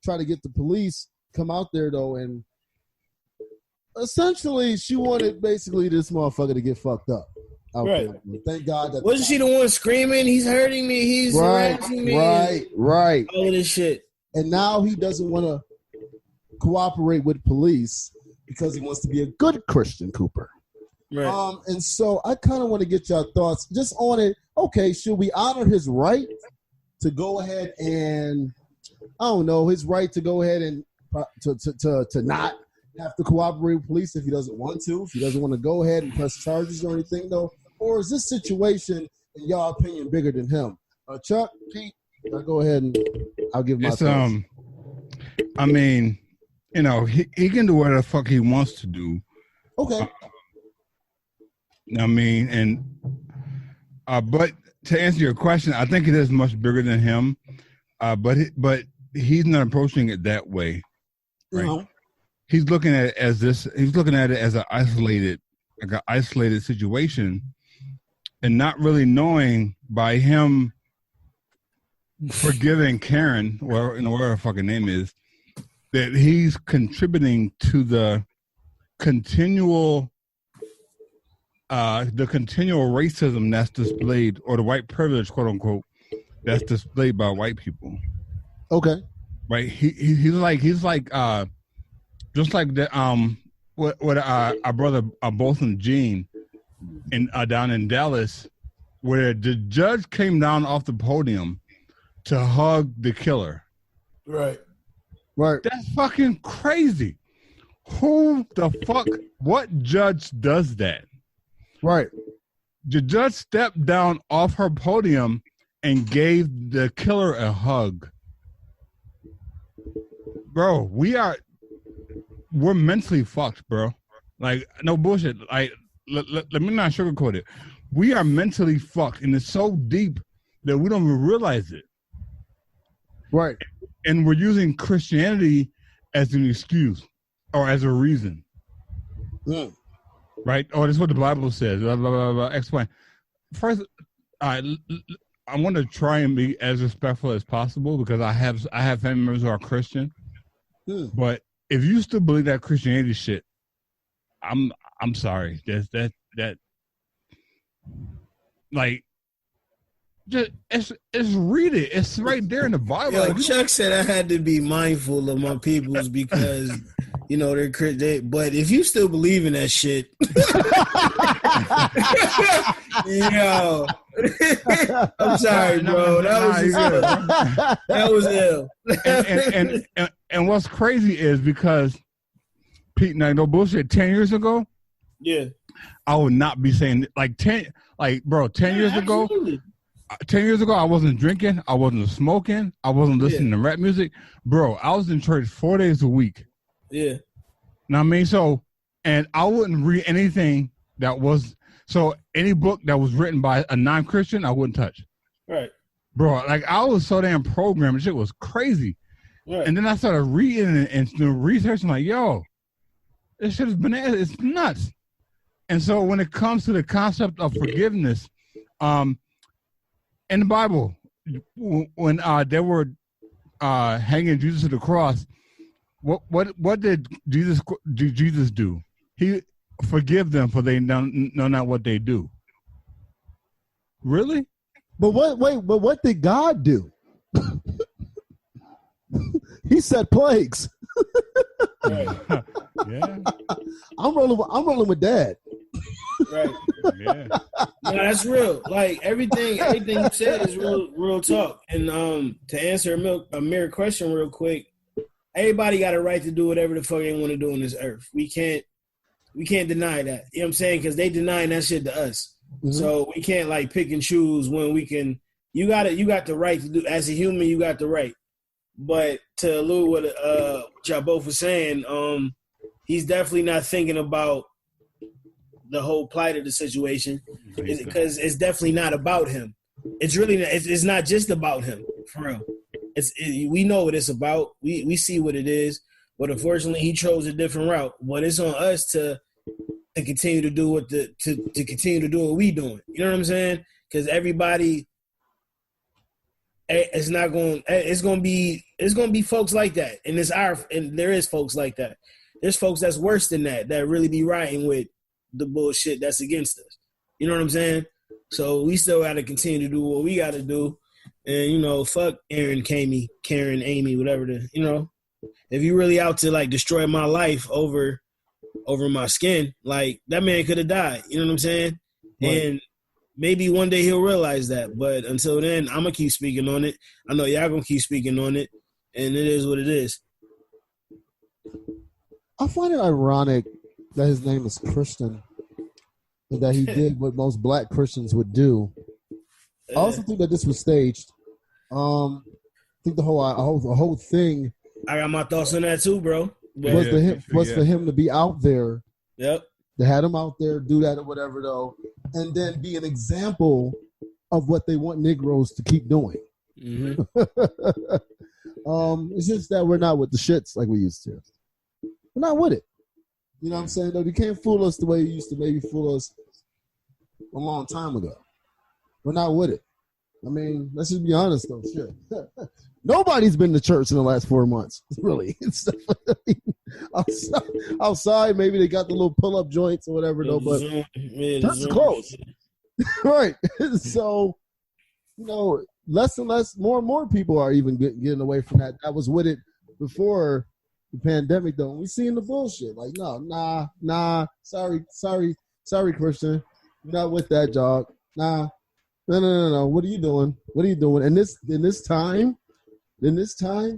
try to get the police come out there though, and essentially she wanted basically this motherfucker to get fucked up. Right. There. Thank God that wasn't she the one screaming, "He's hurting me, he's harassing me"? Right. All of this shit. And now he doesn't want to cooperate with police because he wants to be a good Christian Cooper. Right. And so I kind of want to get your thoughts just on it. Okay, should we honor his right to go ahead and, I don't know, his right to go ahead and to not have to cooperate with police if he doesn't want to, if he doesn't want to go ahead and press charges or anything though? Or is this situation, in your opinion, bigger than him? Chuck, Pete, I'll go ahead and I'll give my thoughts. I mean, you know, he can do whatever the fuck he wants to do. Okay. I mean, and but to answer your question, I think it is much bigger than him. But he's not approaching it that way, right? Uh-huh. He's looking at it as this. He's looking at it as an isolated situation, and not really knowing by him forgiving Karen, or whatever her fucking name is, that he's contributing to the continual racism that's displayed, or the white privilege, quote unquote, that's displayed by white people. Okay. Right. He's like just like the what our brother Botham Jean in down in Dallas, where the judge came down off the podium to hug the killer. Right. That's fucking crazy. Who the fuck? What judge does that? Right. The judge stepped down off her podium and gave the killer a hug. Bro, we're mentally fucked, bro. Like, no bullshit. Like, let me not sugarcoat it. We are mentally fucked, and it's so deep that we don't even realize it. Right. And we're using Christianity as an excuse or as a reason. Mm. Right? Oh, that's what the Bible says. Blah, blah, blah, blah. Explain. First, I want to try and be as respectful as possible because I have family members who are Christian. Mm. But if you still believe that Christianity shit, I'm sorry. That like, just read it. It's right there in the Bible. Yo, Chuck said I had to be mindful of my peoples because you know they're but if you still believe in that shit, yo, I'm sorry, bro. That was ill. And what's crazy is because Pete, no bullshit. 10 years ago, yeah, I would not be saying 10 years ago. 10 years ago, I wasn't drinking, I wasn't smoking, I wasn't listening to rap music. Bro, I was in church 4 days a week. Yeah. Know what I mean? So, and I wouldn't read anything any book that was written by a non-Christian, I wouldn't touch. Right. Bro, like I was so damn programmed, shit was crazy. Right. And then I started reading and doing research, and like, yo, this shit is bananas, it's nuts. And so when it comes to the concept of forgiveness, in the Bible, when they were hanging Jesus to the cross, what did Jesus do? He forgive them for they know not what they do. Really? But what did God do? He said plagues. Yeah. I'm rolling with Dad. Right. Yeah. No, that's real. Like everything you said is real talk. And to answer Amir question real quick, everybody got a right to do whatever the fuck they want to do on this earth. We can't deny that. You know what I'm saying? Because they denying that shit to us. Mm-hmm. So we can't like pick and choose when we can. You got the right to do as a human. You got the right. But to allude what y'all both were saying, he's definitely not thinking about the whole plight of the situation because it's definitely not about him. It's really it's not just about him for real. We know what it's about. We see what it is, but unfortunately he chose a different route. But it's on us to continue to do to continue to do what we doing. You know what I'm saying? Because everybody it's not going. It's going to be folks like that, and there is folks like that. There's folks that's worse than that really be riding with the bullshit that's against us. You know what I'm saying? So we still got to continue to do what we got to do, and fuck Aaron, Karen, Amy, whatever. If you really out to like destroy my life over my skin, like that man could have died. You know what I'm saying? Right. And maybe one day he'll realize that. But until then, I'm gonna keep speaking on it. I know y'all gonna keep speaking on it, and it is what it is. I find it ironic that his name is Christian and that he did what most black Christians would do. I also think that this was staged. I think the whole thing. I got my thoughts on that too, bro. Was for him to be out there. Yep. They had him out there, do that or whatever, though, and then be an example of what they want Negroes to keep doing. Mm-hmm. It's just that we're not with the shits like we used to. We're not with it. You know what I'm saying? Though you can't fool us the way you used to maybe fool us a long time ago. We're not with it. I mean, let's just be honest, though. Shit. Nobody's been to church in the last 4 months, really. Outside, maybe they got the little pull-up joints or whatever, though, but church is closed. Right. So, less and less, more and more people are even getting away from that. I was with it before the pandemic, though. We seeing the bullshit. Like, nah. Sorry, Christian. You're not with that, dog. Nah. No. What are you doing? In this time,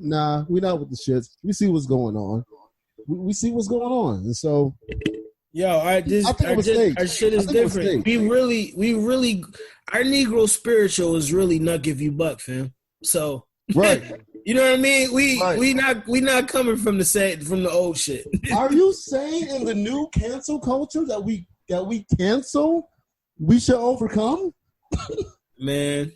nah, we're not with the shits. We see what's going on. We see what's going on. And so, our shit is different. We really, our Negro spiritual is really not give you buck, fam. So, right. You know what I mean? We not coming from the old shit. Are you saying in the new cancel culture that we cancel, we should overcome? Man.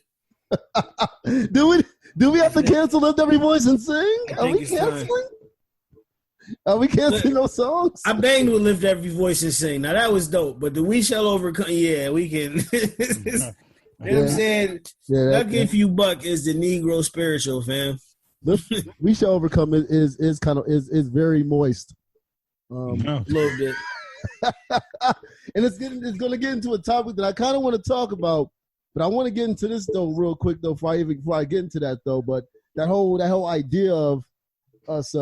Do we have to cancel Lift Every Voice and Sing? Are we canceling? Are we canceling those songs? I banged with Lift Every Voice and Sing. Now that was dope, but the We Shall Overcome, yeah, we can. You know what I'm saying? Luck If You Buck is the Negro spiritual, fam. We Shall Overcome is very moist. A little bit. And it's going to get into a topic that I kind of want to talk about. But I want to get into this though real quick though before I get into that though. But that whole idea of us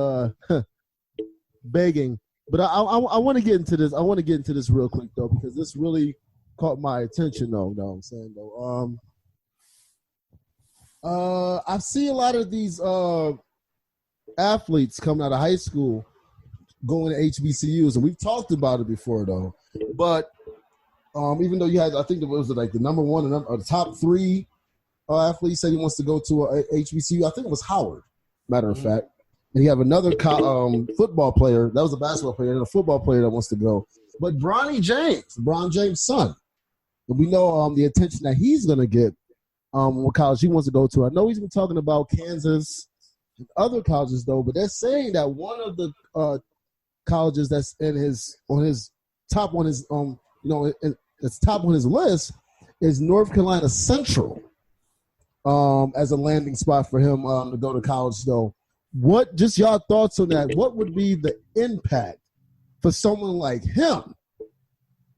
begging. But I want to get into this. I want to get into this real quick though because this really caught my attention though. You know what I'm saying though. I see a lot of these athletes coming out of high school going to HBCUs, and we've talked about it before though. But even though you had, I think it was like the number one or the top three athletes said he wants to go to a HBCU. I think it was Howard, matter of fact. And you have another football player. That was a basketball player and a football player that wants to go. But LeBron James' son. And we know the attention that he's going to get what college he wants to go to. I know he's been talking about Kansas and other colleges, though, but they're saying that one of the colleges that's top on his list is North Carolina Central as a landing spot for him to go to college, though. What, just your thoughts on that? What would be the impact for someone like him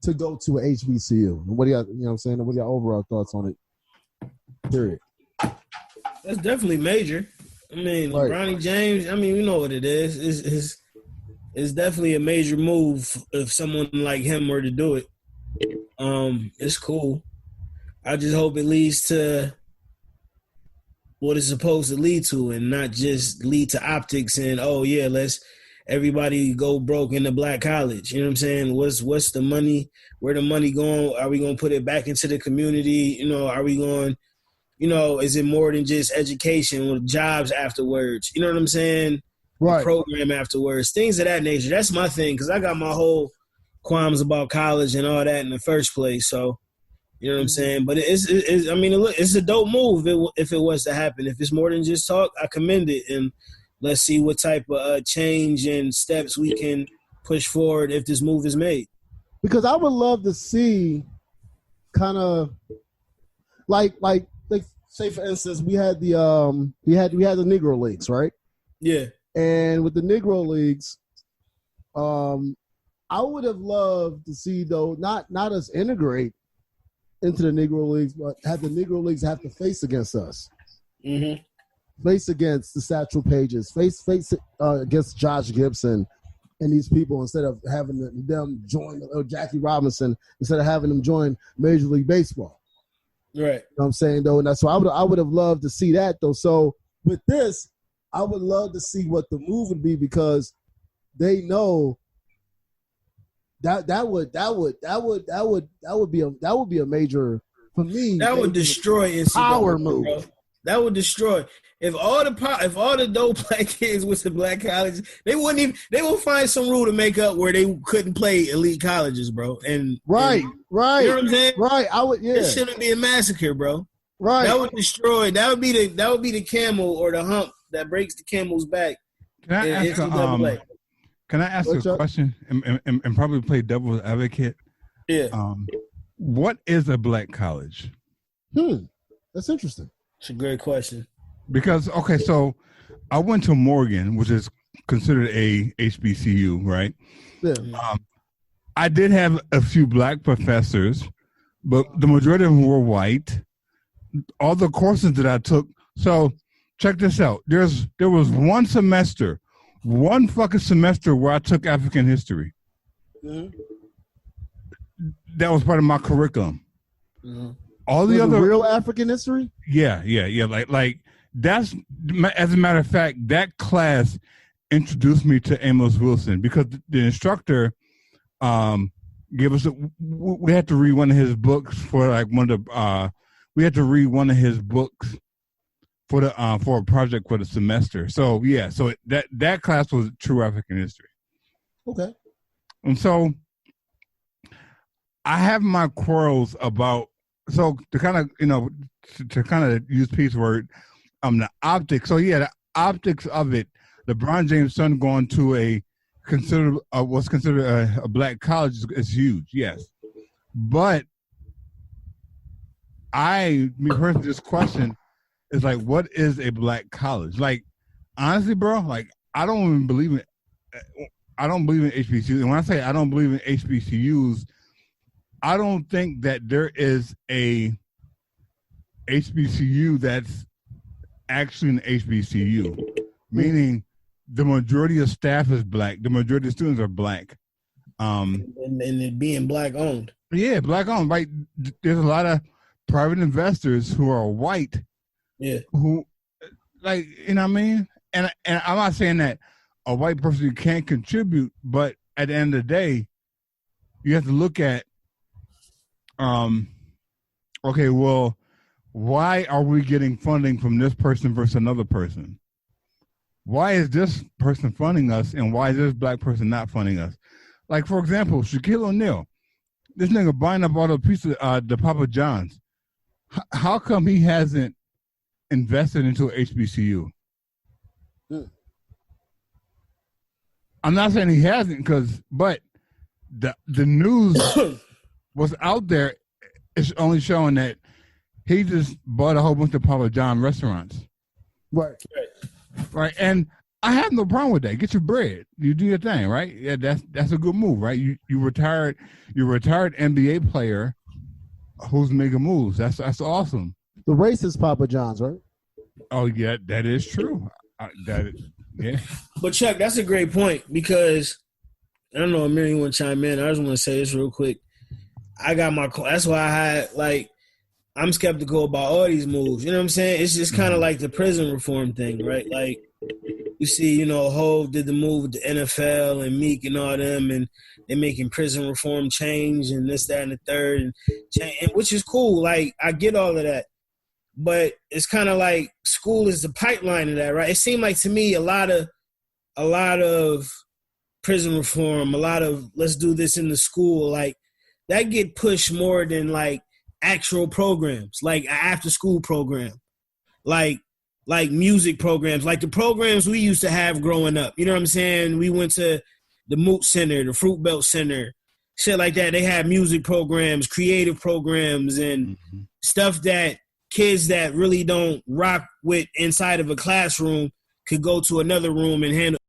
to go to an HBCU? What do y'all, you know what I'm saying? What are your overall thoughts on it? Period. That's definitely major. I mean, right. LeBron James, I mean, you know what it is. It's definitely a major move if someone like him were to do it. It's cool. I just hope it leads to what it's supposed to lead to and not just lead to optics and, oh, yeah, let's everybody go broke in the black college. You know what I'm saying? What's the money? Where the money going? Are we going to put it back into the community? Are we going, is it more than just education with jobs afterwards? You know what I'm saying? Right. The program afterwards. Things of that nature. That's my thing because I got my whole qualms about college and all that in the first place. So, you know what I'm saying? But it's a dope move if it was to happen. If it's more than just talk, I commend it. And let's see what type of change and steps we can push forward if this move is made. Because I would love to see kind of like say for instance, we had the Negro Leagues, right? Yeah. And with the Negro Leagues, I would have loved to see though not us integrate into the Negro Leagues, but have the Negro Leagues have to face against us. Mm-hmm. Face against the Satchel Pages, face against Josh Gibson and these people instead of having them join Jackie Robinson instead of having them join Major League Baseball. Right. You know what I'm saying though, and that's so I would have loved to see that though. So with this, I would love to see what the move would be because they know that would be a major for me. That would destroy NCAA power move. Bro. That would destroy. If all the dope black kids went to black colleges, they would find some rule to make up where they couldn't play elite colleges, bro. Right. You know what I'm saying? Right. It shouldn't be a massacre, bro. Right. That would destroy. That would be the camel or the hump that breaks the camel's back. Can I ask a question and probably play devil's advocate? Yeah. What is a black college? That's interesting. It's a great question. Because, okay, so I went to Morgan, which is considered a HBCU, right? Yeah. I did have a few black professors, but the majority of them were white. All the courses that I took, so check this out. There was one fucking semester where I took African history. Mm-hmm. That was part of my curriculum. Mm-hmm. All the other real African history? Yeah. Like that's, as a matter of fact, that class introduced me to Amos Wilson because the instructor gave us we had to read one of his books for like we had to read one of his books for a project for the semester. So yeah, so that class was true African history. Okay. And so I have my quarrels about, so to kind of, to kind of use Pete's word, the optics. So yeah, the optics of it, LeBron James' son going to what's considered a black college is huge, yes. But me personally, this question is like, what is a black college? Like, honestly, bro, like I don't even believe in HBCUs. And when I say I don't believe in HBCUs, I don't think that there is a HBCU that's actually an HBCU, meaning the majority of staff is black. The majority of students are black. And it being black owned. Yeah, black owned. Right. There's a lot of private investors who are white. Yeah. Who, like, you know what I mean? And I'm not saying that a white person can't contribute, but at the end of the day, you have to look at, okay, well, why are we getting funding from this person versus another person? Why is this person funding us and why is this black person not funding us? Like, for example, Shaquille O'Neal, this nigga buying up all the pieces of the Papa John's. How come he hasn't invested into an HBCU? I'm not saying he hasn't, but the news was out there. It's only showing that he just bought a whole bunch of Papa John restaurants. Right. And I have no problem with that. Get your bread. You do your thing, right? Yeah, that's a good move, right? You retired NBA player who's making moves. That's awesome. The racist Papa John's, right? Oh yeah, that is true. Yeah. But Chuck, that's a great point because I don't know, Amir, you want to chime in? I just want to say this real quick. That's why I had I'm skeptical about all these moves. You know what I'm saying? It's just kind of like the prison reform thing, right? Like you see, Hov did the move with the NFL and Meek and all them, and they're making prison reform change and this, that, and the third, and which is cool. Like I get all of that, but it's kind of like school is the pipeline of that, right? It seemed like to me a lot of prison reform, a lot of let's do this in the school, like that get pushed more than like actual programs, like an after school program, like music programs, like the programs we used to have growing up. You know what I'm saying? We went to the Moot Center, the Fruit Belt Center, shit like that. They had music programs, creative programs, and stuff that kids that really don't rock with inside of a classroom could go to another room and handle